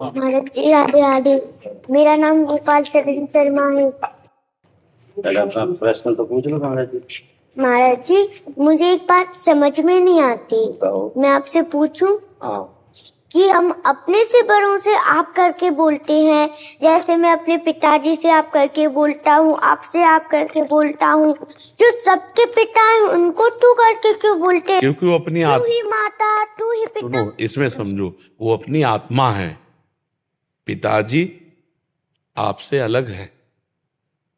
महाराज जी राधे राधे। मेरा नाम गोपाल चरण शर्मा है। अपना प्रश्न तो पूछ लो महाराज जी। महाराज जी, मुझे एक बात समझ में नहीं आती, मैं आपसे पूछूं? हाँ। कि हम अपने से बड़ों से आप करके बोलते हैं, जैसे मैं अपने पिताजी से आप करके बोलता हूँ, आपसे आप करके बोलता हूँ। जो सबके पिता हैं उनको तू करके क्यों बोलते हैं? क्योंकि वो अपनी तू ही माता, तू ही पिता। सुनो, इसमें समझो, वो अपनी आत्मा है। पिताजी आपसे अलग है,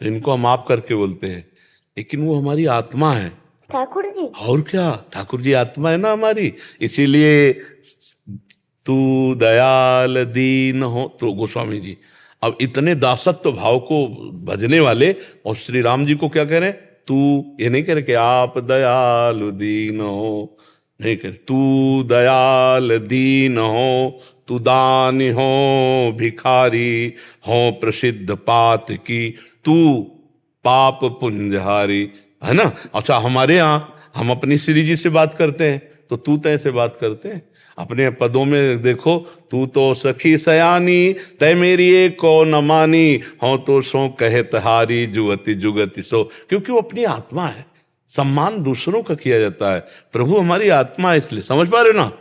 इनको हम आप करके बोलते हैं, लेकिन वो हमारी आत्मा है। ठाकुर जी? और क्या, ठाकुर जी आत्मा है ना हमारी। इसीलिए तू दयाल दीन हो, तो गोस्वामी जी अब इतने दासत्व भाव को भजने वाले, और श्री राम जी को क्या कह रहे हैं? तू, ये नहीं कह रहे कि आप दयाल दीन हो, नहीं कह रहे, तू दयाल दीन हो, तू दानी हो, भिखारी हो, प्रसिद्ध पात की, तू पाप पुंजहारी, है ना। अच्छा, हमारे यहाँ हम अपनी श्री जी से बात करते हैं तो तू तय से बात करते हैं। अपने पदों में देखो, तू तो सखी सयानी, तय मेरी एक को न मानी, हो तो सो कहत हारी, जुगति जुगति सो। क्योंकि वो अपनी आत्मा है, सम्मान दूसरों का किया जाता है। प्रभु हमारी आत्मा है, इसलिए समझ पा रहे हो ना।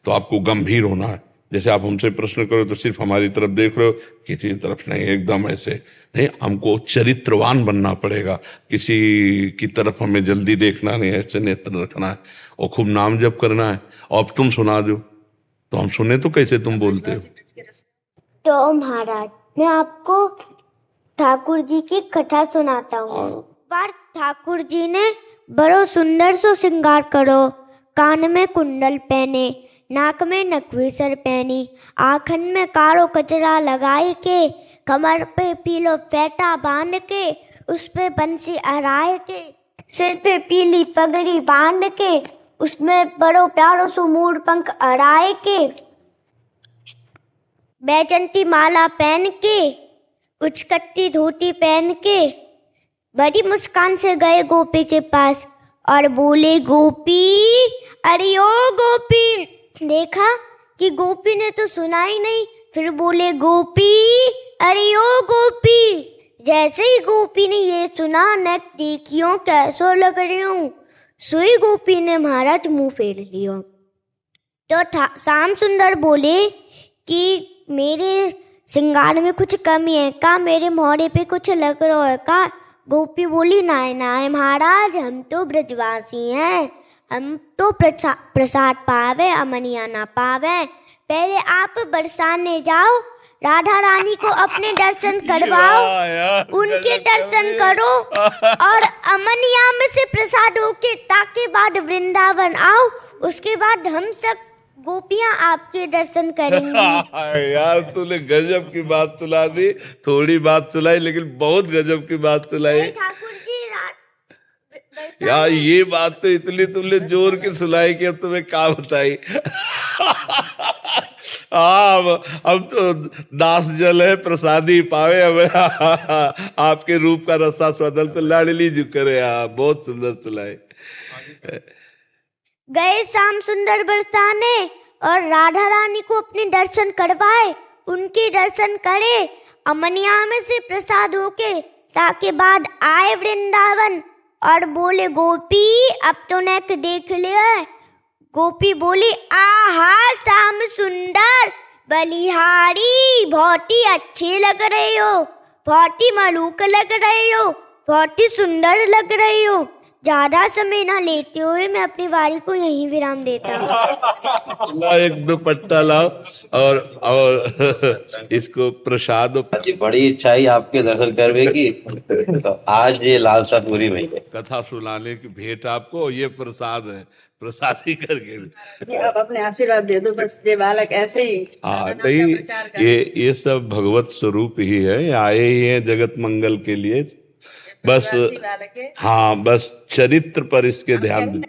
तो आपको गंभीर होना है। जैसे आप हमसे प्रश्न करो तो सिर्फ हमारी तरफ देख रहे हो, किसी तरफ नहीं, एकदम ऐसे नहीं। हमको चरित्रवान बनना पड़ेगा, किसी की तरफ हमें जल्दी देखना नहीं, ऐसे नेत्र रखना है और खूब नाम जप करना है। और अब तुम सुना दो तो हम सुने तो कैसे तुम बोलते हो। तो महाराज, मैं आपको ठाकुर जी की कथा सुनाता हूँ। बार ठाकुर जी ने बड़ो सुंदर सो श्रृंगार करो, कान में कुंडल पहने, नाक में नकवीसर पहनी, आँखन में कारो कचरा लगाए के, कमर पे पीलो फेटा बांध के, उस पे बंसी अराए के, सिर पे पीली पगड़ी बांध के, उसमें बड़ो प्यारो सो मोर पंख अराए के, बैजंती माला पहन के, उचकट्टी धोती पहन के, बड़ी मुस्कान से गए गोपी के पास और बोले, गोपी, अरे ओ गोपी। देखा कि गोपी ने तो सुना ही नहीं, फिर बोले, गोपी, अरे ओ गोपी। जैसे ही गोपी ने ये सुना, नेक देखियो कैसो लग रही हूँ, सोई गोपी ने महाराज मुंह फेर लिया। तो श्याम सुंदर बोले कि मेरे श्रृंगार में कुछ कमी है का, मेरे मोहरे पे कुछ लग रहा है का? गोपी बोली, नाय नाय महाराज, हम तो ब्रजवासी हैं, हम तो प्रसाद पावे, अमनिया ना पावे। पहले आप बरसाने जाओ, राधा रानी को अपने दर्शन करवाओ, उनके दर्शन करो और अमनिया में से प्रसाद होके ताके बाद वृंदावन आओ, उसके बाद हम सब गोपियां आपके दर्शन करेंगी। यार तूने गजब की बात सुना दी, थोड़ी बात सुनाई लेकिन बहुत गजब की बात सुनाई। ठाकुर जी यार ये बात तो इतनी तुमने जोर की सुनाई कि अब तुम्हें क्या बताई। अब तो दास जल है प्रसादी पावे, अब आपके रूप का रसा स्वदल तो लाडली जी करे। बहुत सुंदर सुनाई। गए श्याम सुंदर बरसाने और राधा रानी को अपने दर्शन करवाए, उनके दर्शन करे, अमनिया में से प्रसाद होके ताके बाद आए वृंदावन और बोले, गोपी अब तो नेक देख लिया। गोपी बोली, आहा श्याम सुंदर बलिहारी, बहुत ही अच्छे लग रहे हो, बहुत ही मलूक लग रहे हो, बहुत ही सुंदर लग रहे हो। ज्यादा समय ना लेते हुए मैं अपनी वारी को यहीं विराम देता हूँ। एक दुपट्टा लाओ और इसको प्रसाद। बड़ी इच्छा ही आपके दर्शन करने की, तो आज ये लालसा पूरी हुई है। कथा सुनाने की भेंट आपको, ये प्रसाद है, प्रसाद ही करके आप अपने आशीर्वाद दे दो बस। ये बालक ऐसे ही नहीं, ये सब भगवत स्वरूप ही है, आए ही हैं जगत मंगल के लिए। बस हाँ, बस चरित्र पर इसके ध्यान